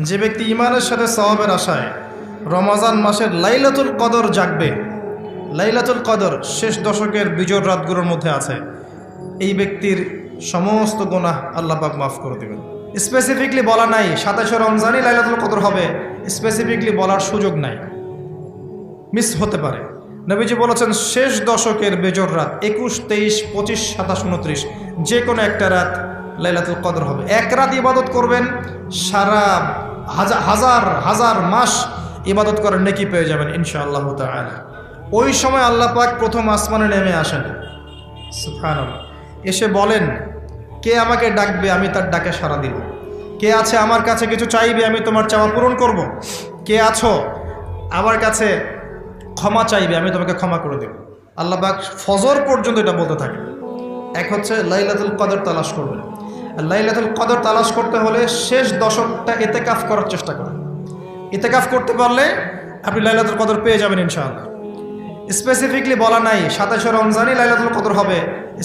যে ব্যক্তি ঈমানের সাথে সওয়াবের আশায় রমজান মাসের লাইলাতুল কদর জাগবে, লাইলাতুল কদর শেষ দশকের বিজোড় রাতগুলোর মধ্যে আছে, এই ব্যক্তির সমস্ত গুনাহ আল্লাহ পাক মাফ করে দেবেন। স্পেসিফিকলি বলা নাই 27শে রমজানই লাইলাতুল কদর হবে, স্পেসিফিকলি বলার সুযোগ নাই, মিস হতে পারে। নবীজি বলেছেন শেষ দশকের বেজোড় রাত 21, 23, 25, 27, 29 যে কোনো একটা রাত লাইলাতুল কদর হবে। এক রাত ইবাদত করবেন, সারা হাজার হাজার মাস ইবাদত করার নেকি পেয়ে যাবেন ইনশাআল্লাহ তাআলা। ওই সময় আল্লাহ পাক প্রথম আসমানে নেমে আসেন, সুবহানাল্লাহ, এসে বলেন কে আমাকে ডাকবে, আমি তার ডাকে সাড়া দিব। কে আছে আমার কাছে কিছু চাইবে, আমি তোমার চাওয়া পূরণ করব। কে আছো আমার কাছে ক্ষমা চাইবে, আমি তোমাকে ক্ষমা করে দেব। আল্লাহ পাক ফজর পর্যন্ত এটা বলতে থাকে। এক হচ্ছে লাইলাতুল কদর তালাশ করবেন। আর লাইলাতুল কদর তালাশ করতে হলে শেষ দশকটা ইতিকাফ করার চেষ্টা করেন। ইতিকাফ করতে পারলে আপনি লাইলাতুল কদর পেয়ে যাবেন ইনশাআল্লাহ। স্পেসিফিকলি বলা নাই 27শে রমজানই লাইলাতুল কদর হবে,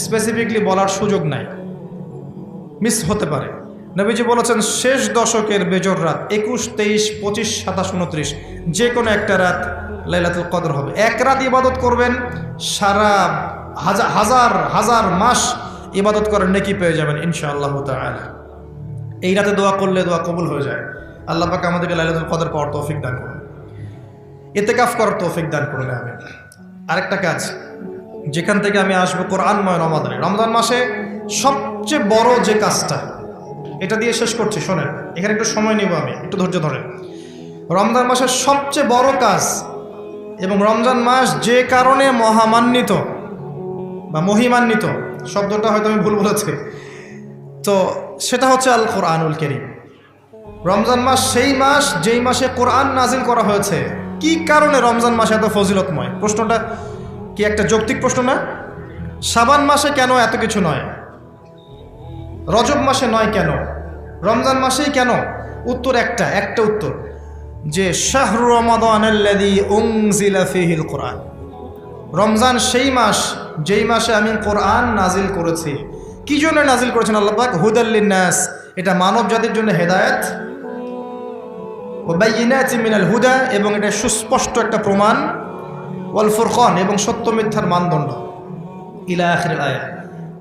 স্পেসিফিকলি বলার সুযোগ নাই, মিস হতে পারে। নবীজি বলেছেন শেষ দশকের বেজোড় রাত 21, 23, 25, 27, 29 যে কোনো একটা রাত লাইলাতুল কদর হবে। এক রাত ইবাদত করবেন, সারা হাজার হাজার মাস ইবাদত করার নেকি পেয়ে যাবেন ইনশাআল্লাহ তাআলা। এই রাতে দোয়া করলে দোয়া কবুল হয়ে যায়। আল্লাহ পাক আমাদেরকে লাইলাতুল কদর পাওয়ার তৌফিক দান করুন, ইতিকাফ করার তৌফিক দান করুন। আমি আরেকটা কাজ যেখান থেকে আমি আসবো, কোরআনময় রমাদানে, রমজান মাসে সবচেয়ে বড় যে কাজটা, এটা দিয়ে শেষ করছি, শোনেন, এখানে একটু সময় নিব, আমি একটু ধৈর্য ধরেন। রমজান মাসের সবচেয়ে বড় কাজ এবং রমজান মাস যে কারণে মহামান্বিত বা মহিমান্বিত, শব্দটা হয়তো আমি ভুল বলেছি, তো সেটা হচ্ছে আল কোরআনুল কারীম। রমজান মাস সেই মাস যেই মাসে কোরআন নাজিল করা হয়েছে। কি কারণে রমজান মাসে এত ফজিলতময়? প্রশ্নটা কি একটা যৌক্তিক প্রশ্ন না? শাবান মাসে কেন এত কিছু নয়? রজব মাসে নয় কেন? রমজান মাসেই কেন? উত্তর একটা উত্তর, যে শাহরু রমাদানাল্লাযী উনজিলা ফীহিল কোরআন। রমজান সেই মাস যেই মাসে আমি কোরআন নাজিল করেছি। কি জন্য নাজিল করেছেন আল্লাহ পাক? হুদাল লিন্নাস, এটা মানব জাতির জন্য হেদায়েত, ওয়া বাইয়িনাতিন মিনাল হুদা, এবং এটা সুস্পষ্ট একটা প্রমাণ, ওয়াল ফুরকান, এবং সত্য মিথ্যার মানদণ্ড, ইলা আখিরিল আয়াত।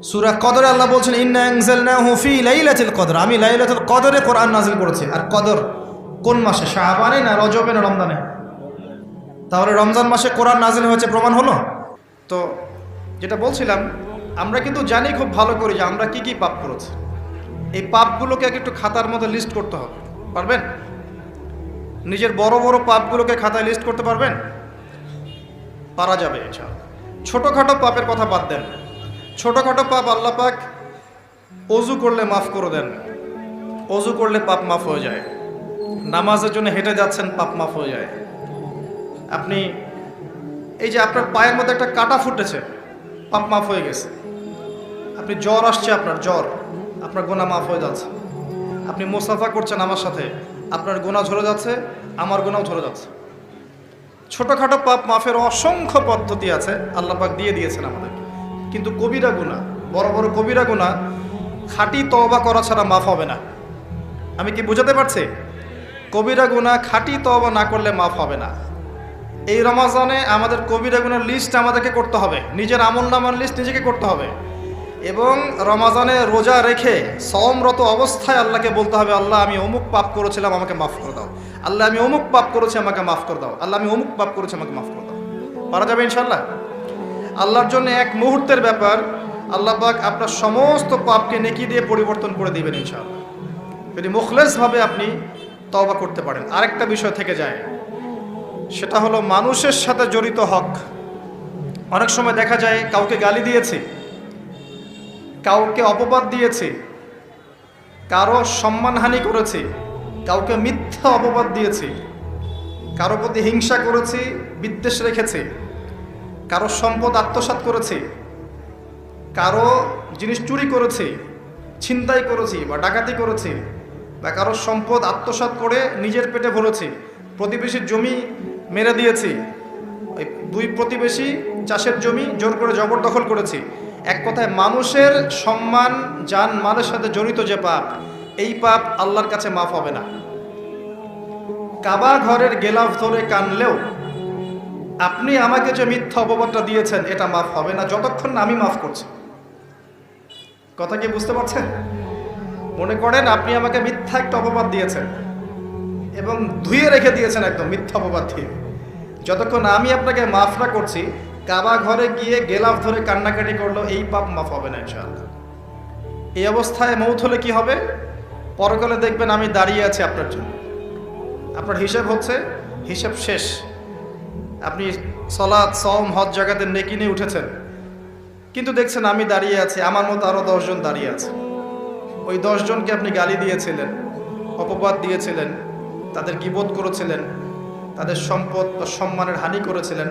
সূরা কদরে আল্লাহ বলছেন ইন্না আনজালনাহু ফি লাইলাতুল কদর, আমি লাইলাতুল কদরে কোরআন নাজিল করেছি। আর কদর কোন মাসে? শাবানে না রজবে না রমজানে? তাহলে রমজান মাসে কোরআন নাজিল হয়েছে, প্রমাণ হলো। তো যেটা বলছিলাম, আমরা কিন্তু জানি খুব ভালো করে যে আমরা কি কি পাপ করেছি। এই পাপগুলোকে একটু খাতার মধ্যে লিস্ট করতে হবে, পারবেন? নিজের বড় বড় পাপগুলোকে খাতায় লিস্ট করতে পারবেন? পারা যাবে ইনশাআল্লাহ। ছোটোখাটো পাপের কথা বাদ দেন, ছোটোখাটো পাপ আল্লাহ পাক অজু করলে মাফ করে দেন। অজু করলে পাপ মাফ হয়ে যায়। নামাজের জন্য হেঁটে যাচ্ছেন, পাপ মাফ হয়ে যায়। আপনি এই যে আপনার পায়ের মধ্যে একটা কাটা ফুটেছে, পাপ মাফ হয়ে গেছে। আপনি জ্বর আসছে, আপনার গুনাহ মাফ হয়ে যাচ্ছে। আপনি মুসাফা করছেন আমার সাথে, আপনার গুনাহ ঝরে যাচ্ছে, আমার গুনাহ ঝরে যাচ্ছে। ছোটোখাটো পাপ মাফের অসংখ্য পদ্ধতি আছে, আল্লাহ পাক দিয়ে দিয়েছেন আমাদেরকে। কিন্তু কবিরা গুনাহ, বড় বড় কবিরা গুনাহ খাঁটি তওবা করা ছাড়া মাফ হবে না। আমি কি বুঝাতে পারছি? কবিরা গুনাহ খাঁটি তওবা না করলে মাফ হবে না। এই রমজানে আমাদের কবিরা গুনার লিস্ট আমাদেরকে করতে হবে, নিজের আমলনামার লিস্ট নিজেকে করতে হবে। এবং রমজানে রোজা রেখে সওমরত অবস্থায় আল্লাহকে বলতে হবে, আল্লাহ আমি অমুক পাপ করেছিলাম, আমাকে মাফ করে দাও। আল্লাহ আমি অমুক পাপ করেছি, আমাকে মাফ করে দাও। আল্লাহ আমি অমুক পাপ করেছি, আমাকে মাফ করে দাও। পারা যাবে ইনশাআল্লাহ। আল্লাহর জন্য এক মুহূর্তের ব্যাপার, আল্লাহ পাক আপনার সমস্ত পাপকে নেকি দিয়ে পরিবর্তন করে দিবেন ইনশাআল্লাহ, যদি মুখলেসভাবে আপনি তওবা করতে পারেন। আরেকটা বিষয় থেকে যায়, সেটা হলো মানুষের সাথে জড়িত হক। অনেক সময় দেখা যায় কাউকে গালি দিয়েছি, কাউকে অপবাদ দিয়েছি, কারো সম্মানহানি করেছি, কাউকে মিথ্যা অপবাদ দিয়েছি, কারো প্রতি হিংসা করেছি, বিদ্বেষ রেখেছি, কারো সম্পদ আত্মসাৎ করেছি, কারো জিনিস চুরি করেছি, ছিনতাই করেছি বা ডাকাতি করেছি, বা কারো সম্পদ আত্মসাৎ করে নিজের পেটে ভরেছি, প্রতিবেশীর জমি মেরে দিয়েছি, ওই দুই প্রতিবেশী চাষের জমি জোর করে জবরদখল করেছি। এক কথায় মানুষের সম্মান জান মালের সাথে জড়িত যে পাপ, এই পাপ আল্লাহর কাছে মাফ হবে না। কাবা ঘরের গেলাফ ধরে কানলেও আপনি আমাকে যে মিথ্যা অপবাদটা দিয়েছেন এটা মাফ হবে না যতক্ষণ না আমি মাফ করছি। কথা কি বুঝতে পারছেন? মনে করেন আপনি আমাকে মিথ্যা একটা অপবাদ দিয়েছেন এবং ধুয়ে রেখে দিয়েছেন একদম মিথ্যা অপবাদ দিয়ে। যতক্ষণ আমি আপনাকে মাফ না করছি, কাবা ঘরে গিয়ে গেলাফ ধরে কান্নাকাটি করলো এই পাপ মাফ হবে না ইনশাআল্লাহ। এই অবস্থায় মৌত হলে কি হবে? পরকালে দেখবেন আমি দাঁড়িয়ে আছি আপনার জন্য, আপনার হিসাব হচ্ছে, হিসাব শেষ। আপনি সালাত, সওম, হজ জাকাতে নেকি নিয়ে উঠেছেন, কিন্তু দেখছেন আমি দাঁড়িয়ে আছি, আমার মতো আরো 10 জন দাঁড়িয়ে আছে। ওই 10 জনকে আপনি গালি দিয়েছিলেন, অপবাদ দিয়েছিলেন, তাদের গীবত করেছিলেন, তাদের সম্পদ বা সম্মানের হানি করেছিলেন।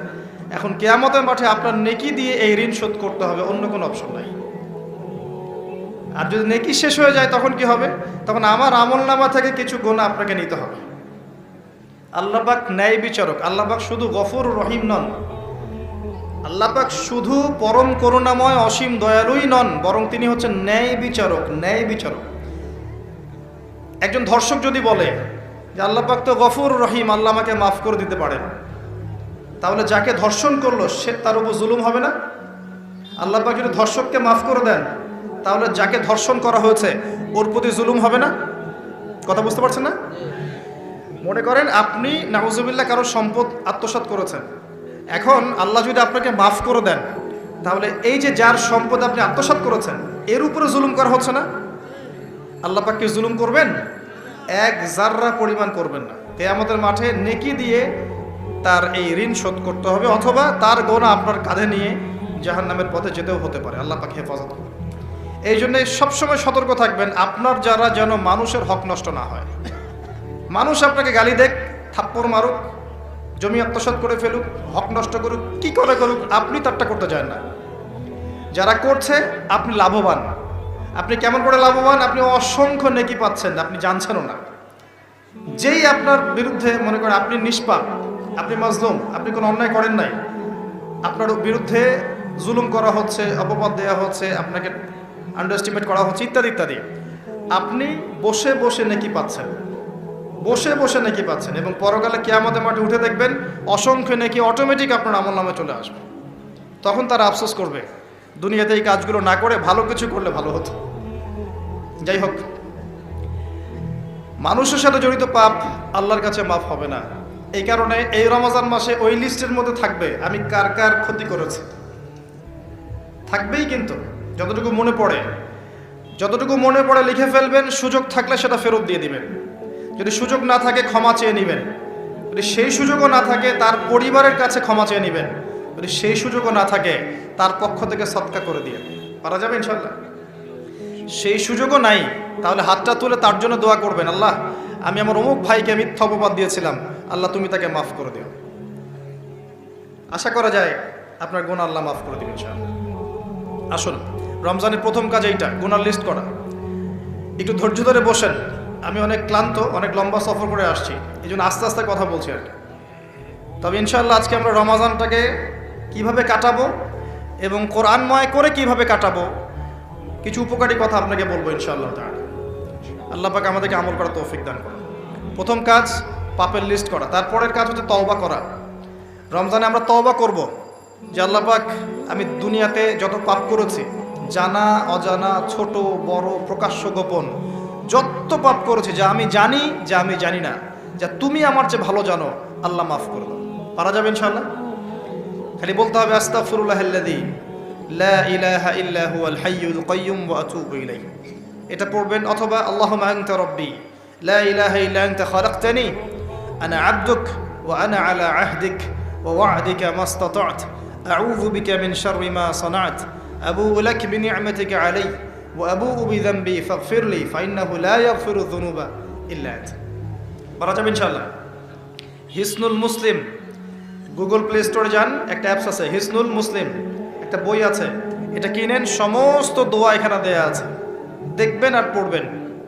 এখন কিয়ামতের মাঠে আপনার নেকি দিয়ে এই ঋণ শোধ করতে হবে, অন্য কোনো অপশন নাই। আর যদি নেকি শেষ হয়ে যায় তখন কি হবে? তখন আমার আমলনামা থেকে কিছু গুনাহ আপনাকে নিতে হবে। আল্লাহ পাক ন্যায় বিচারক। আল্লাহ পাক শুধু গফুর রহিম নন, আল্লাহ পাক শুধু পরম করুণাময় অসীম দয়ালুই নন, বরং তিনি হচ্ছেন ন্যায় বিচারক। ন্যায় বিচারক। একজন ধর্ষক যদি বলে যে আল্লাহ পাক তো গফুর রহিম, আল্লাহ আমাকে মাফ করে দিতে পারেন, তাহলে যাকে ধর্ষণ করলো সে তার উপর জুলুম হবে না? আল্লাহ পাক যদি ধর্ষককে মাফ করে দেন, তাহলে যাকে ধর্ষণ করা হয়েছে ওর প্রতি জুলুম হবে না? কথা বুঝতে পারছেন না? মনে করেন আপনি নাউজুবিল্লাহ কারো সম্পদ আত্মসাৎ করেছেন, এখন আল্লাহ যদি আপনাকে মাফ করে দেন, তাহলে এই যে যার সম্পদ আপনি আত্মসাৎ করেছেন এর উপরে জুলুম করা হচ্ছে না? আল্লাহ পাক কি জুলুম করবেন? এক জাররা পরিমাণ করবেন না। কিয়ামতের মাঠে নেকি দিয়ে তার এই ঋণ শোধ করতে হবে, অথবা তার গোনা আপনার কাঁধে নিয়ে জাহান্নামের পথে যেতেও হতে পারে। আল্লাহ পাক হেফাজত করবে। এই জন্য সবসময় সতর্ক থাকবেন আপনার যারা যেন মানুষের হক নষ্ট না হয়। মানুষ আপনাকে গালি দেখ, থাপ্পড় মারুক, জমি আত্মসাৎ করে ফেলুক, হক নষ্ট করুক, কি করে করুক, আপনি তারটা করতে চান না। যারা করছে আপনি লাভবান। আপনি কেমন করে লাভবান? আপনি অসংখ্য নেকি পাচ্ছেন, আপনি জানছেনও না। যেই আপনার বিরুদ্ধে মনে করেন আপনি নিষ্পাপ, আপনি মাজলুম, আপনি কোনো অন্যায় করেন নাই, আপনার বিরুদ্ধে জুলুম করা হচ্ছে, অপবাদ দেওয়া হচ্ছে, আপনাকে আন্ডারএস্টিমেট করা হচ্ছে, ইত্যাদি ইত্যাদি, আপনি বসে বসে নেকি পাচ্ছেন, বসে বসে নেকি পাচ্ছেন। এবং পরকালে কিয়ামতের মাঠে উঠে দেখবেন অসংখ্য নেকি অটোমেটিক আপনার আমলনামে চলে আসবে। তখন তারা আফসোস করবে দুনিয়াতে এই কাজগুলো না করে ভালো কিছু করলে ভালো হতো। যাই হোক, মানুষের সাথে জড়িত পাপ আল্লাহর কাছে মাফ হবে না। এই কারণে এই রমজান মাসে ওই লিস্টের মধ্যে থাকবে আমি কার কার ক্ষতি করেছি, থাকবেই। কিন্তু যতটুকু মনে পড়ে লিখে ফেলবেন, সুযোগ থাকলে সেটা ফেরত দিয়ে দিবেন। যদি সুযোগ না থাকে ক্ষমা চেয়ে নেবেন, যদি সেই সুযোগও না থাকে তার পরিবারের কাছে ক্ষমা চেয়ে নেবেন, যদি সেই সুযোগও না থাকে তার পক্ষ থেকে সদকা করে দিয়ে পারা যাবে ইনশাল্লাহ। সেই সুযোগও নাই, তাহলে হাতটা তুলে তার জন্য দোয়া করবেন, আল্লাহ আমি আমার অমুক ভাইকে মিথ্যা অপবাদ দিয়েছিলাম, আল্লাহ তুমি তাকে মাফ করে দিও। আশা করা যায় আপনার গুনাহ আল্লাহ মাফ করে দিবেন ইনশাআল্লাহ। আসুন, রমজানের প্রথম কাজ এইটা, গুনার লিস্ট করা। একটু ধৈর্য ধরে বসেন। আমি অনেক ক্লান্ত, অনেক লম্বা সফর করে আসছি, এই জন্য আস্তে আস্তে কথা বলছি আর কি। তবে ইনশাআল্লাহ আজকে আমরা রমজানটাকে কিভাবে কাটাবো এবং কোরআনময় করে কিভাবে কাটাবো, কিছু উপকারী কথা আপনাকে বলবো ইনশাআল্লাহ তাআলা। আল্লাহ পাক আমাদেরকে আমল করার তৌফিক দান করুন। প্রথম কাজ পাপের লিস্ট করা, তারপরের কাজ হচ্ছে তওবা করা। রমজানে আমরা তওবা করব যে আল্লাহ পাক আমি দুনিয়াতে যত পাপ করেছি, জানা অজানা, ছোট বড়, প্রকাশ্য গোপন, যত পাপ করেছি, যা আমি জানি যা আমি জানি না, যা তুমি আমার চেয়ে ভালো জানো, আল্লাহ মাফ করে দাও। পারা যাবে ইনশাআল্লাহ? খালি বলতে হবে আস্তাগফিরুল্লাহাল্লাযী লা ইলাহা ইল্লা হুয়াল হাইয়ুল কাইয়্যুম ওয়া আতুবু ইলাইহি, এটা পড়বেন। অথবা আল্লাহুম্মা আনতা রাব্বী লা ইলাহা ইল্লা আনতা খালাকতানি আনা আবদুক ওয়া আনা আলা আহদিক ওয়া ওয়া'দিকা মাস্তাতা'তু আউযু বিকা মিন শাররি মা সানা'তু আবুউ লাক বিনি'মাতিকা আলাইয়া ওয়া আবুউ বিযানবি ফাগফিরলি ফাইন্নাহু লা ইয়াগফিরু যুনুবা ইল্লা আনতা। পারা যাবে ইনশাআল্লাহ? হিসনুল মুসলিম, গুগল প্লে স্টোরে যান, একটা অ্যাপস আছে হিসনুল মুসলিম, একটা বই আছে, এটা কিনেন, সমস্ত দোয়া এখানে দেয়া আছে, দেখবেন আর পড়বেন,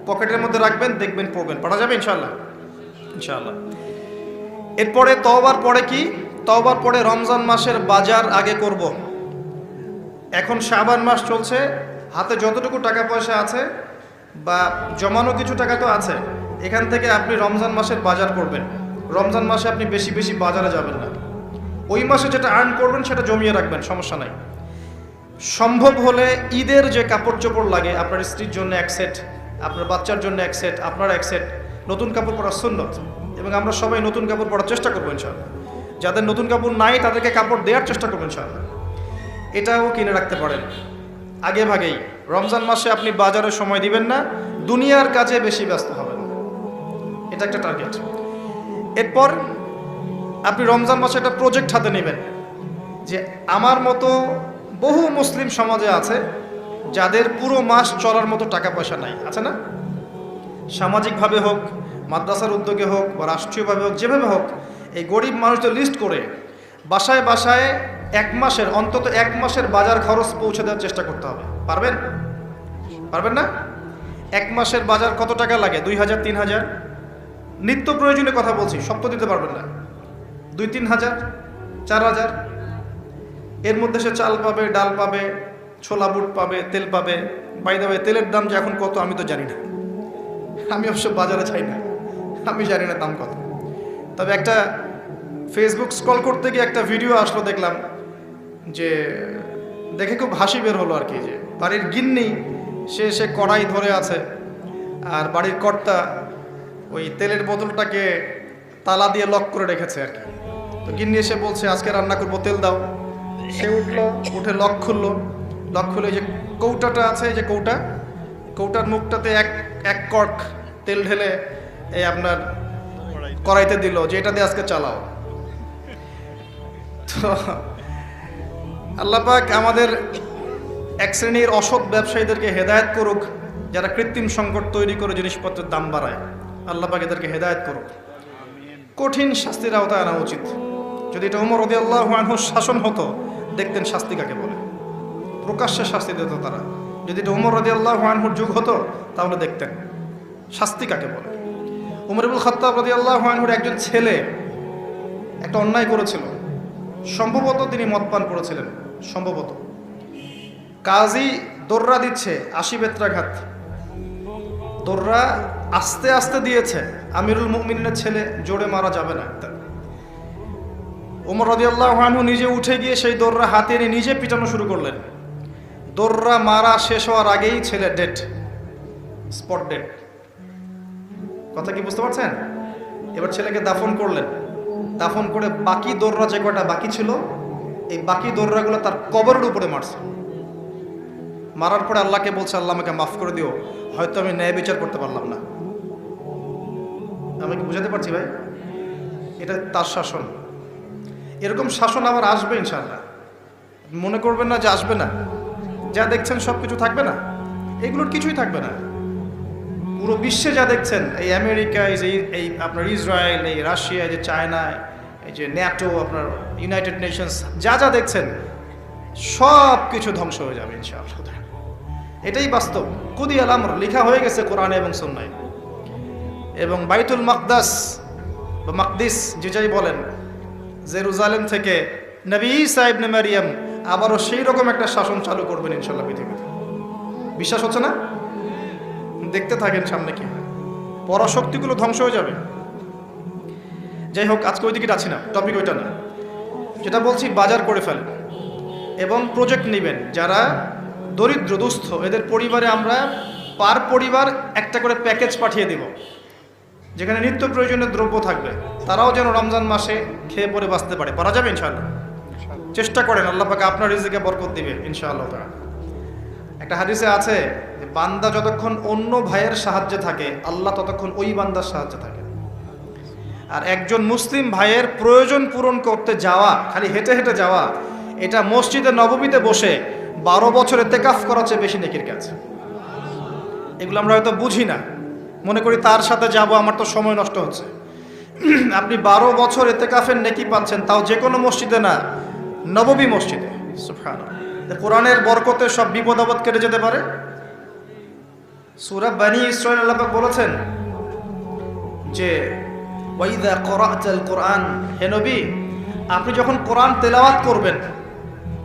পকেটের মধ্যে রাখবেন, দেখবেন, পড়বেন। পড়া যাবে ইনশাআল্লাহ? ইনশাআল্লাহ। এরপরে তওবার পরে কি? তওবার পরে রমজান মাসের বাজার আগে করব। এখন শাবান মাস চলছে, হাতে যতটুকু টাকা পয়সা আছে বা জমানো কিছু টাকা তো আছে, এখান থেকে আপনি রমজান মাসের বাজার করবেন। রমজান মাসে আপনি বেশি বেশি বাজারে যাবেন না। ওই মাসে যেটা আর্ন করবেন সেটা জমিয়ে রাখবেন, সমস্যা নাই। সম্ভব হলে ঈদের যে কাপড় চোপড় লাগে, আপনার স্ত্রীর জন্য এক সেট, আপনার বাচ্চার জন্য এক সেট, আপনার এক সেট, নতুন কাপড় পরা সুন্নত, এবং আমরা সবাই নতুন কাপড় পরার চেষ্টা করবো ইনশাআল্লাহ। যাদের নতুন কাপড় নাই তাদেরকে কাপড় দেওয়ার চেষ্টা করবো ইনশাআল্লাহ। এটাও কিনে রাখতে পারেন আগে ভাগেই। রমজান মাসে আপনি বাজারে সময় দিবেন না, দুনিয়ার কাজে বেশি ব্যস্ত হবেন, এটা একটা টার্গেট। এরপর আপনি রমজান মাসে একটা প্রজেক্ট হাতে নেবেন যে আমার মতো বহু মুসলিম সমাজে আছে যাদের পুরো মাস চলার মতো টাকা পয়সা নাই, আছে না? সামাজিকভাবে হোক, মাদ্রাসার উদ্যোগে হোক, বা রাষ্ট্রীয়ভাবে হোক, যেভাবে হোক, এই গরিব মানুষদের লিস্ট করে বাসায় বাসায় অন্তত এক মাসের বাজার খরচ পৌঁছে দেওয়ার চেষ্টা করতে হবে। পারবেন? পারবেন না? এক মাসের বাজার কত টাকা লাগে? 2000, 3000। নিত্য প্রয়োজনীয় কথা বলছি, সব তো দিতে পারবেন না। 2-3 হাজার, 4000, এর মধ্যে সে চাল পাবে, ডাল পাবে, ছোলা বুট পাবে, তেল পাবে। বাই দ্য ওয়ে, তেলের দাম যে এখন কত আমি তো জানি না, আমি অবশ্য বাজারে চাই না, আমি জানি না দাম কত। তবে একটা ফেসবুক স্ক্রল করতে গিয়ে একটা ভিডিও আসলো, দেখলাম যে দেখে খুব হাসি বের হলো আর কি, যে বাড়ির গিন্নি সে কড়াই ধরে আছে, আর বাড়ির কর্তা ওই তেলের বোতলটাকে তালা দিয়ে লক করে রেখেছে আর কি। তো গিন্নি এসে বলছে আজকে রান্না করবো, তেল দাও। সে উঠলো, উঠে লক খুললো, লক খুলে যে কৌটাটা আছে, এই যে কৌটার মুখটাতে এক কর্ক তেল ঢেলে এই আপনার কড়াইতে দিল যে এটা দিয়ে আজকে চালাও। তো আল্লাহ পাক আমাদের এক শ্রেণীর অসৎ ব্যবসায়ীদেরকে হেদায়েত করুক, যারা কৃত্রিম সংকট তৈরি করে জিনিসপত্রের দাম বাড়ায়। আল্লাহ পাক এদেরকে হেদায়েত করুক, কঠিন শাস্তির আওতায় আনা উচিত। যদি এটা ওমর রাদিয়াল্লাহু আনহুর শাসন হতো, দেখতেন শাস্তি কাকে বলে, প্রকাশ্যে শাস্তি দিত তারা। যদি এটা ওমর রাদিয়াল্লাহু আনহুর যুগ হতো, তাহলে দেখতেন শাস্তি কাকে বলে। উমর ইবনুল খাত্তাব রাদিয়াল্লাহু আনহুর একজন ছেলে একটা অন্যায় করেছিল, সম্ভবত তিনি মদ পান করেছিলেন, সম্ভবত। কাজী দোররা দিচ্ছে 80 বেত্রাঘাত, দোররা আস্তে আস্তে দিয়েছে। আমিরুল মুমিনিনের ছেলে, জোরে মারা যাবে না। ওমর রাদিয়াল্লাহু আনহু নিজে উঠে গিয়ে সেই দোররা হাতে নিয়ে নিজে পিটানো শুরু করলেন। দোররা মারা শেষ হওয়ার আগেই ছেলে ডেড, স্পট ডেড। কথা কি বুঝতে পারছেন? এবার ছেলেকে দাফন করলেন, দাফন করে বাকি দোররা যে কটা বাকি ছিল, এই বাকি দোররাগুলো তার কবরের উপরে মারছে। মারার পরে আল্লাহকে বলছে, আল্লাহ আমাকে মাফ করে দিও, হয়তো আমি ন্যায় বিচার করতে পারলাম না। আমি কি বুঝাতে পারছি ভাই? এটা তার শাসন। এরকম শাসন আবার আসবে ইনশাআল্লাহ, মনে করবেন না যে আসবে না। যা দেখছেন সব কিছু থাকবে না, এগুলোর কিছুই থাকবে না। পুরো বিশ্বে যা দেখছেন, এই আমেরিকা, এই আপনার ইসরায়েল, এই রাশিয়া, এই যে চায়না, এই যে ন্যাটো, আপনার ইউনাইটেড নেশনস, যা দেখছেন সব কিছু ধ্বংস হয়ে যাবে ইনশাআল্লাহ। এটাই বাস্তব। কুদি আল আমর, লেখা হয়ে গেছে কোরআনে এবং সুন্নায়। এবং বাইতুল মাকদাস বা মাকদিস যে যাই বলেন, জেরুজালেম থেকে নবী ঈসা ইবনে মারিয়াম আবারও সেই রকম একটা শাসন চালু করবেন ইনশাআল্লাহ পৃথিবীতে। বিশ্বাস হচ্ছে না? দেখতে থাকেন সামনে কি হয়। পরাশক্তিগুলো ধ্বংস হয়ে যাবে। যাই হোক, আজকে ওই দিকে যাচ্ছি না, টপিক ওইটা না। যেটা বলছি, বাজার করে ফেলেন এবং প্রজেক্ট নেবেন। যারা দরিদ্র দুস্থ, এদের পরিবারে আমরা পার পরিবার একটা করে প্যাকেজ পাঠিয়ে দিব, যেখানে নিত্য প্রয়োজনীয় দ্রব্য থাকবে। তারাও যেন রমজান মাসে খেয়ে পরে বাঁচতে পারে। পারা যাবে ইনশাআল্লাহ? চেষ্টা করেন, আল্লাহ পাক আপনার রিজিকে বরকত দিবে ইনশাআল্লাহ। একটা হাদিসে আছে যে বান্দা যতক্ষণ অন্য ভাইয়ের সাহায্যে থাকে, আল্লাহ ততক্ষণ ওই বান্দার সাহায্যে থাকে। আর একজন মুসলিম ভাইয়ের প্রয়োজন পূরণ করতে যাওয়া, খালি হেঁটে হেঁটে যাওয়া, এটা মসজিদে নববীতে বসে 12 বছর ইতিকাফ করার চেয়ে বেশি নেকির কাজ। এগুলো আমরা হয়তো বুঝি না, মনে করি তার সাথে যাব, আমার তো সময় নষ্ট হচ্ছে। আপনি 12 বছর ইতিকাফের নেকি পাচ্ছেন, তাও যে কোনো মসজিদে না, নববী মসজিদে। সুবহানাল্লাহ। কোরআনের বরকতে সব বিপদ আপদ কেটে যেতে পারে। সূরা বনী ইসরাঈল আল্লাহ পাক বলেছেন যে ওয়াইদা ক্বরা'তাল কুরআন, হে নবী আপনি যখন কোরআন তেলাওয়াত করবেন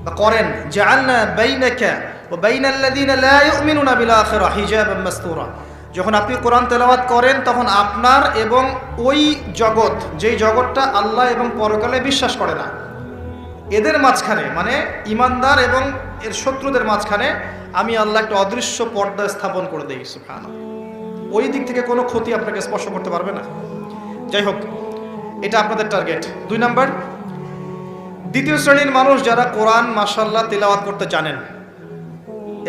বা করেন, জাআলনা বাইনাকা ওয়া বাইনাল্লাযীনা লা ইউমিনুনা বিল আখিরাহ হিজাবাম মাসতুরা, যখন আপনি কোরআন তেলাওয়াত করেন তখন আপনার এবং ওই জগৎ, যেই জগৎটা আল্লাহ এবং পরকালে বিশ্বাস করে না, এদের মাঝখানে মানে ইমানদার এবং এর শত্রুদের মাঝখানে আমি আল্লাহ একটা অদৃশ্য পর্দা স্থাপন করে দেই। সুবহানাল্লাহ। ওই দিক থেকে কোনো ক্ষতি আপনাকে স্পর্শ করতে পারবে না। যাই হোক, এটা আপনাদের টার্গেট। 2 নাম্বার, দ্বিতীয় শ্রেণীর মানুষ যারা কোরআন মাশাআল্লাহ তিলাওয়াত করতে জানেন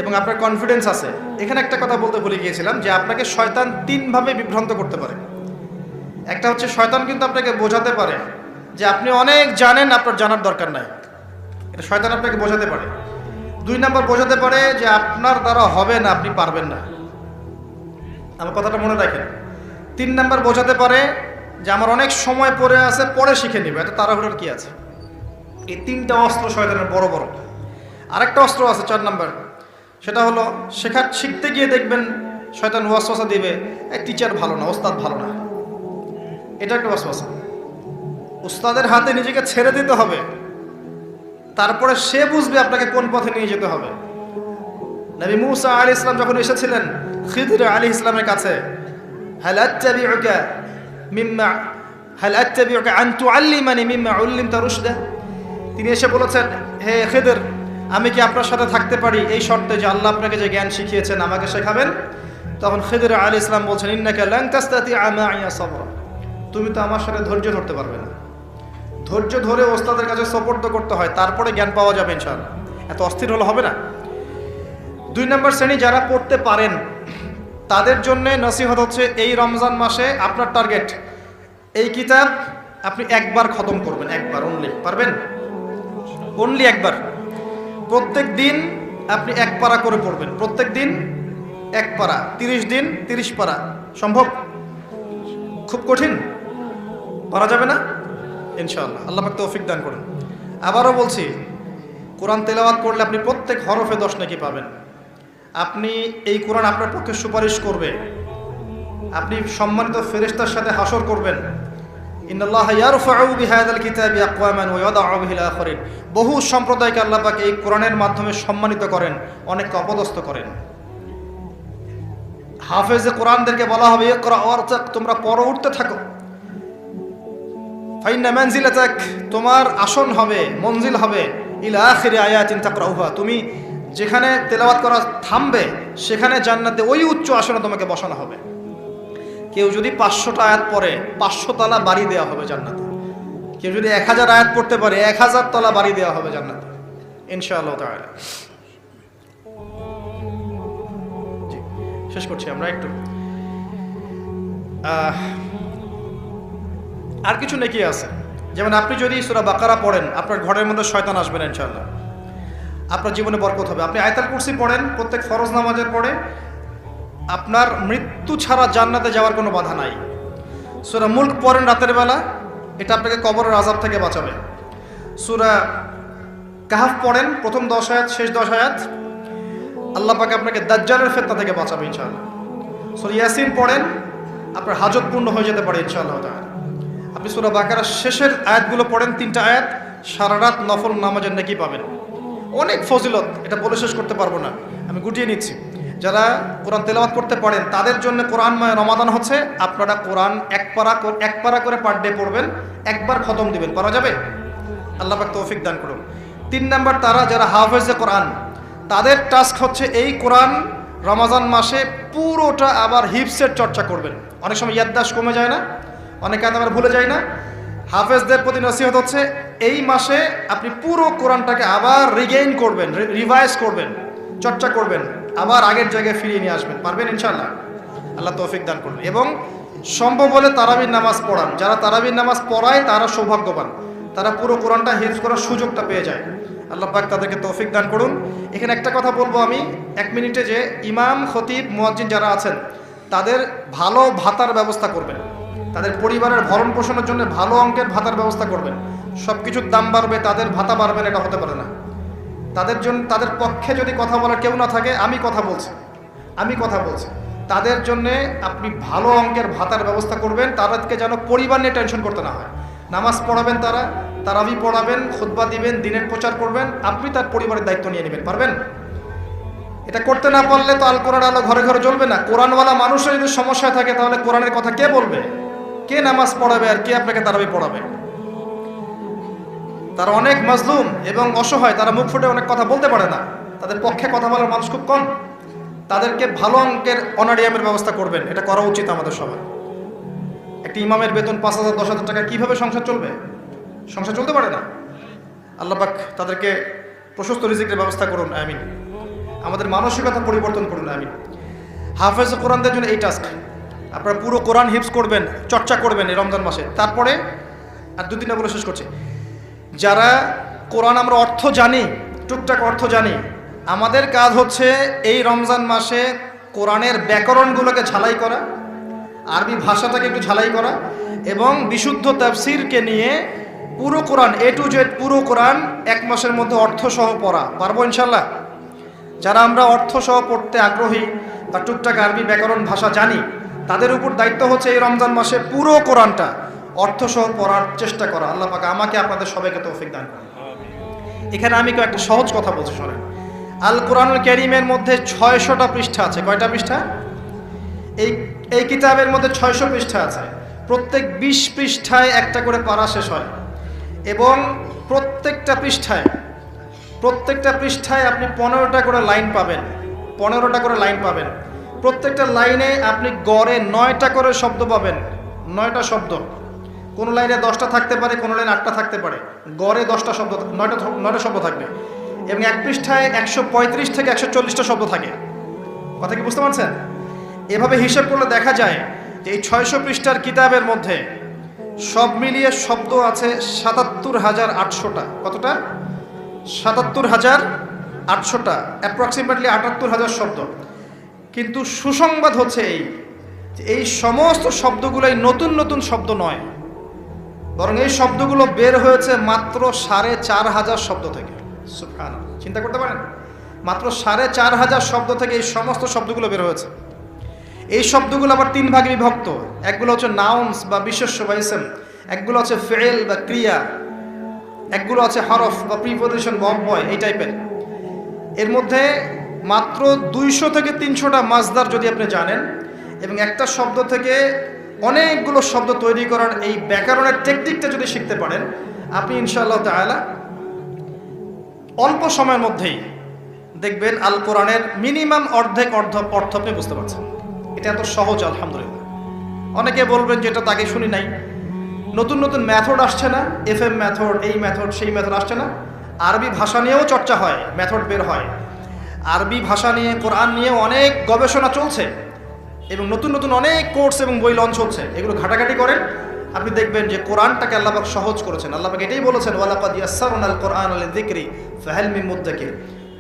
এবং আপনার কনফিডেন্স আছে। এখানে একটা কথা বলতে ভুলে গিয়েছিলাম যে আপনাকে শয়তান 3 ভাবে বিভ্রান্ত করতে পারে। একটা হচ্ছে শয়তান কিন্তু আপনাকে বোঝাতে পারে যে আপনি অনেক জানেন, আপনার জানার দরকার নাই। এটা শয়তান আপনাকে বোঝাতে পারে। 2 নাম্বার, বোঝাতে পারে যে আপনার দ্বারা হবে না, আপনি পারবেন না। আমার কথাটা মনে রাখেন। 3 নাম্বার, বোঝাতে পারে যে আমার অনেক সময় পড়ে আছে, পরে শিখে নেবে, এত তাড়াহুড়োর কি আছে। এই 3টা অস্ত্র শয়তানের বড় বড়। আরেকটা অস্ত্র আছে 4 নাম্বার, সেটা হলো শিখতে গিয়ে দেখবেন শয়তান ওয়াসওয়াসা দিবে, এই টিচার ভালো না, ওস্তাদ ভালো না। এটা একটা ওয়াসওয়াসা। উস্তাদের হাতে নিজেকে ছেড়ে দিতে হবে, তারপরে সে বুঝবে আপনাকে কোন পথে নিয়ে যেতে হবে। নবী মুসা আলাইহিস সালাম যখন এসেছিলেন খিদর আলাইহিস সালামের কাছে, হাল আত্তাবিউকা আন তুআল্লিমানি মিম্মা উল্লিমতা রুশদা, তিনি এসে বলেছেন, হে খিদর, আমি কি আপনার সাথে থাকতে পারি এই শর্তে যে আল্লাহ আপনাকে যে জ্ঞান শিখিয়েছেন আমাকে শেখাবেন? তখন খিদর আলাইহিস সালাম বলছেন, ইন্নাকা লান তাস্তাতিআ মা'ইয়া সাবরা, তুমি তো আমার সাথে ধৈর্য ধরতে পারবে না। ধৈর্য ধরে ওস্তাদের কাছে সুপর্দ করতে হয়, তারপরে জ্ঞান পাওয়া যাবে ইনশাআল্লাহ। এত অস্থির হলে হবে না। 2 নম্বর শ্রেণী যারা পড়তে পারেন তাদের জন্য নসিহত হচ্ছে, এই রমজান মাসে আপনার টার্গেট এই কিতাব আপনি একবার খতম করবেন, একবার অনলি। পারবেন? অনলি একবার। প্রত্যেক দিন আপনি 1 পারা করে পড়বেন, প্রত্যেক দিন 1 পারা, 30 দিন 30 পারা। সম্ভব? খুব কঠিন? পারা যাবে না? ইনশাআল্লাহ আল্লাহ পাক তৌফিক দান করুন। আবারও বলছি, কোরআন তেলাওয়াত করলে আপনি প্রত্যেক হরফে 10 নেকি পাবেন। আপনি এই কোরআন আপনার পক্ষে সুপারিশ করবে, আপনি সম্মানিত ফেরেশতার সাথে হাসর করবেন। ইন্নাল্লাহা ইয়ারফাউ বিহাযাল কিতাবি আকওয়ামান ওয়া ইয়াদাউ বিহিল আখারিন। বহু সম্প্রদায়কে আল্লাহ পাক এই কোরআনের মাধ্যমে সম্মানিত করেন, অনেককে অপদস্থ করেন। হাফেজে কোরআনদেরকে বলা হবে, ইকরা ওয়ারতাক, তোমরা পড়ো, উঠতে থাকো। ফাইন্না মানজিলাতাক, তোমার আসন হবে, মঞ্জিল হবে, ইলা আখিরি আয়াতিন তাকরাউহা, তুমি যেখানে তেলাওয়াত করা থামবে সেখানে জান্নাতে ওই উচ্চ আসনে তোমাকে বসানো হবে। কেউ যদি 500টা আয়াত পড়ে 500 তলা বাড়ি দেওয়া হবে জান্নাতে। কেউ যদি 1000 আয়াত পড়তে পারে 1000 তলা বাড়ি দেওয়া হবে জান্নাতে ইনশাআল্লাহ তাআলা। জি, শেষ করছি আমরা একটু। আর কিছু নেকি আছে, যেমন আপনি যদি সূরা বাকারা পড়েন আপনার ঘরের মধ্যে শয়তান আসবে না ইনশাআল্লাহ, আপনার জীবনে বরকত হবে। আপনি আয়াতুল কুরসি পড়েন প্রত্যেক ফরজ নামাজের পরে, আপনার মৃত্যু ছাড়া জান্নাতে যাওয়ার কোনো বাধা নাই। সূরা মুলক পড়েন রাতের বেলা, এটা আপনাকে কবরের আযাব থেকে বাঁচাবে। সূরা কাহফ পড়েন প্রথম 10 আয়াত শেষ 10 আয়াত, আল্লাহ পাক আপনাকে দাজ্জালের ফিতনা থেকে বাঁচাবে ইনশাআল্লাহ। সূরা ইয়াসিন পড়েন, আপনার হাজত পূর্ণ হয়ে যেতে পারে ইনশাআল্লাহ তাআলা। আপনি সূরা বাকারার শেষের আয়াতগুলো পড়েন 3টা আয়াত, সারা রাত নফল নামাজের নেকি পাবেন। অনেক ফজিলত, এটা বলে শেষ করতে পারবো না, আমি গুটিয়ে নিচ্ছি। যারা কোরআন তেলাওয়াত করতে পারেন তাদের জন্য কোরআনময় রমাদান হচ্ছে, আপনারা কোরআন 1 পারা করে পার ডে পড়বেন, একবার খতম দিবেন। পারা যাবে? আল্লাহ পাক তৌফিক দান করুন। 3 নাম্বার, তারা যারা হাফেজে কোরআন তাদের টাস্ক হচ্ছে এই কোরআন রমাজান মাসে পুরোটা আবার হিফসের চর্চা করবেন। অনেক সময় ইয়াদদাশ কমে যায় না, অনেক আয়াত আমরা ভুলে যাই না। হাফেজদের প্রতি নসিহত হচ্ছে এই মাসে আপনি পুরো কোরআনটাকে আবার রিগেইন করবেন, রিভাইজ করবেন, চর্চা করবেন, আবার আগের জায়গায় ফিরিয়ে নিয়ে আসবেন। পারবেন ইনশাআল্লাহ? আল্লাহ তৌফিক দান করুন। এবং সম্ভব হলে তারাবির নামাজ পড়ান। যারা তারাবির নামাজ পড়ায় তারা সৌভাগ্যবান, তারা পুরো কোরআনটা হিফজ করার সুযোগটা পেয়ে যায়। আল্লাহ পাক তাদেরকে তৌফিক দান করুন। এখানে একটা কথা বলবো আমি 1 মিনিটে, যে ইমাম খতিব মুয়াজ্জিন যারা আছেন তাদের ভালো ভাতার ব্যবস্থা করবেন, তাদের পরিবারের ভরণ পোষণের জন্য ভালো অঙ্কের ভাতার ব্যবস্থা করবেন। সব কিছুর দাম বাড়বে, তাদের ভাতা বাড়বে না, এটা হতে পারে না। তাদের জন্য, তাদের পক্ষে যদি কথা বলার কেউ না থাকে, আমি কথা বলছি, তাদের জন্যে আপনি ভালো অঙ্কের ভাতার ব্যবস্থা করবেন, তাদেরকে যেন পরিবার নিয়ে টেনশন করতে না হয়। নামাজ পড়াবেন, তারাবি পড়াবেন, খুতবা দিবেন, দিনের প্রচার করবেন, আপনি তার পরিবারের দায়িত্ব নিয়ে নেবেন। পারবেন? এটা করতে না পারলে তো আল কোরআন আলো ঘরে ঘরে জ্বলবে না। কোরআনওয়ালা মানুষের যদি সমস্যা থাকে তাহলে কোরআনের কথা কে বলবে? কে নামাজ পড়াবে আর কে আপনাকে তারাবি পড়াবে? তারা অনেক মাজলুম এবং অসহায়, তারা মুখ ফুটে অনেক কথা বলতে পারে না, তাদের পক্ষে কথা বলার মানুষ খুব কম। তাদেরকে ভালো অঙ্কের অনারিয়ামের ব্যবস্থা করবেন, এটা করা উচিত আমাদের সবার। একটি ইমামের বেতন 5,000 10,000 টাকা, কিভাবে সংসার চলবে? সংসার চলতে পারে না। আল্লাহ পাক তাদেরকে প্রশস্ত রিজিকের ব্যবস্থা করুন, আমিন। আমাদের মানসিকতা পরিবর্তন করুন, আমিন। হাফেজ কোরআনদের জন্য এই টাস্ক, আপনারা পুরো কোরআন হিফজ করবেন, চর্চা করবেন এই রমজান মাসে। তারপরে আর 2-3টা বলে শেষ করছি। যারা কোরআন আমরা অর্থ জানি, টুকটাক অর্থ জানি, আমাদের কাজ হচ্ছে এই রমজান মাসে কোরআনের ব্যাকরণগুলোকে ঝালাই করা, আরবি ভাষাটাকে একটু ঝালাই করা, এবং বিশুদ্ধ তাফসিরকে নিয়ে পুরো কোরআন A to Z পুরো কোরআন 1 মাসের মধ্যে অর্থসহ পড়া। পারবো ইনশাল্লাহ? যারা আমরা অর্থসহ পড়তে আগ্রহী বা টুকটাক আরবি ব্যাকরণ ভাষা জানি, তাদের উপর দায়িত্ব হচ্ছে এই রমজান মাসে পুরো কোরআনটা অর্থসহ পড়ার চেষ্টা করা। আল্লাহ পাক আমাকে আপনাদের সবাইকে তৌফিক দান করুন। এখানে আমি একটা সহজ কথা বলছি, শোনেন। আল কোরআনুল কারীমের মধ্যে 600টা পৃষ্ঠা আছে। কয়টা পৃষ্ঠা? এই কিতাবের মধ্যে 600 পৃষ্ঠা আছে। প্রত্যেক 20 পৃষ্ঠায় একটা করে পারা শেষ হয়, এবং প্রত্যেকটা পৃষ্ঠায় আপনি 15টা করে লাইন পাবেন। 15টা করে লাইন পাবেন। প্রত্যেকটা লাইনে আপনি গড়ে 9টা করে শব্দ পাবেন। 9টা শব্দ। কোনো লাইনে 10টা থাকতে পারে, কোনো লাইনে 8টা থাকতে পারে। গড়ে 10টা শব্দ, 9টা শব্দ থাকবে। এবং এক পৃষ্ঠায় 135 থেকে 140টা শব্দ থাকে। কথা কি বুঝতে পারছেন? এভাবে হিসাব করলে দেখা যায় যে এই 600 পৃষ্ঠার কিতাবের মধ্যে সব মিলিয়ে শব্দ আছে 77,800টা। কতটা? 77,800টা, অ্যাপ্রক্সিমেটলি 78,000 শব্দ। কিন্তু সুসংবাদ হচ্ছে এই সমস্ত শব্দগুলোই নতুন নতুন শব্দ নয়, বরং এই শব্দগুলো বের হয়েছে মাত্র 4,500 শব্দ থেকে। সুবহানাল্লাহ, চিন্তা করতে পারেন? মাত্র 4,500 শব্দ থেকে এই সমস্ত শব্দগুলো বের হয়েছে। এই শব্দগুলো আবার 3 ভাগে বিভক্ত। একগুলো হচ্ছে নাউন্স বা বিশেষ্য বা ইসম, একগুলো হচ্ছে ফেল বা ক্রিয়া, একগুলো আছে হরফ বা প্রিপোজিশন বা অব্যয়, এই টাইপের। এর মধ্যে মাত্র 200 থেকে 300টা মাজদার যদি আপনি জানেন, এবং একটা শব্দ থেকে অনেকগুলো শব্দ তৈরি করার এই ব্যাকরণের টেকনিকটা যদি শিখতে পারেন, আপনি ইনশাআল্লাহ তাআলা অল্প সময়ের মধ্যেই দেখবেন আল কোরআনের মিনিমাম অর্ধেক অর্থ আপনি বুঝতে পারছেন। এটা এত সহজ, আলহামদুলিল্লাহ। অনেকে বলবেন যে এটা তাকে শুনি নাই। নতুন নতুন মেথড আসছে না? FM মেথড, এই মেথড, সেই মেথড আসছে না? আরবি ভাষা নিয়েও চর্চা হয়, মেথড বের হয়। আরবি ভাষা নিয়ে, কোরআন নিয়ে অনেক গবেষণা চলছে, এবং নতুন নতুন অনেক কোর্স এবং বই লঞ্চ হচ্ছে। এগুলো ঘাটাঘাটি করেন, আপনি দেখবেন যে কোরআনটাকে আল্লাহ পাক সহজ করেছেন। আল্লাহ পাক এটাই বলেছেন, ওয়ালাকাদ ইয়াসসারনাল কোরআনা লিযিকরি ফাহাল মিন মুদ্দাকির।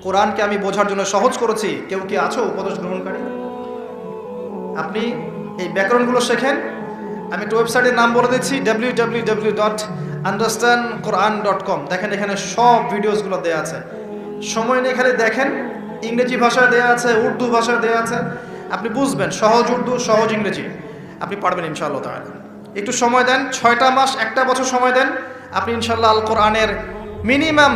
কোরআনকে আমি বোঝার জন্য সহজ করেছি, কেউ কি আছো উপদেশ গ্রহণকারী? আপনি এই ব্যাকরণগুলো শেখেন। আমি একটা ওয়েবসাইটের নাম বলে দিচ্ছি, www.understandquran.com। দেখেন, এখানে সব ভিডিওসগুলো দেওয়া আছে। সময় নিয়ে খালি দেখেন। ইংরেজি ভাষায় দেওয়া আছে, উর্দু ভাষায় দেওয়া আছে। আপনি বুঝবেন, সহজ উর্দু, সহজ ইংরেজি, আপনি পারবেন ইনশাআল্লাহ তাআলা। একটু সময় দেন, 6টা মাস, 1টা বছর সময় দেন, আপনি ইনশাআল্লাহ আল কোরআনের মিনিমাম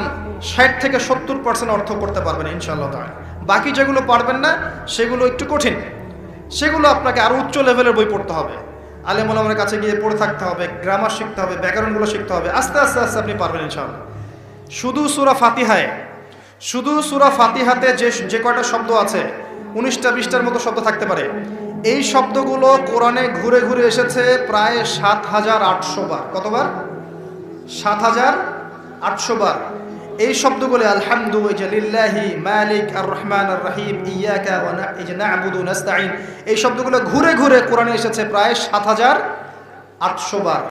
60 থেকে 70% অর্থ করতে পারবেন ইনশাআল্লাহ তাআলা। বাকি যেগুলো পারবেন না, সেগুলো একটু কঠিন, সেগুলো আপনাকে আরও উচ্চ লেভেলের বই পড়তে হবে, আলেম ওলামার কাছে গিয়ে পড়ে থাকতে হবে, গ্রামার শিখতে হবে, ব্যাকরণগুলো শিখতে হবে। আস্তে আস্তে আস্তে আপনি পারবেন ইনশাআল্লাহ। শুধু সূরা ফাতিহাতে যে কয়টা শব্দ আছে, 19টা 20টার মতো শব্দ থাকতে পারে। এই শব্দগুলো কোরআনে ঘুরে ঘুরে এসেছে প্রায় 7,800 বার। কতবার? 7,800 বার। এই শব্দগুলো আলহামদুলিল্লাহি মালিক আর রহমান আর রহিম ইয়াকা ওয়া না'বুদু নাস্তাঈন, এই শব্দগুলো ঘুরে ঘুরে কোরআনে এসেছে প্রায় 7,800 বার।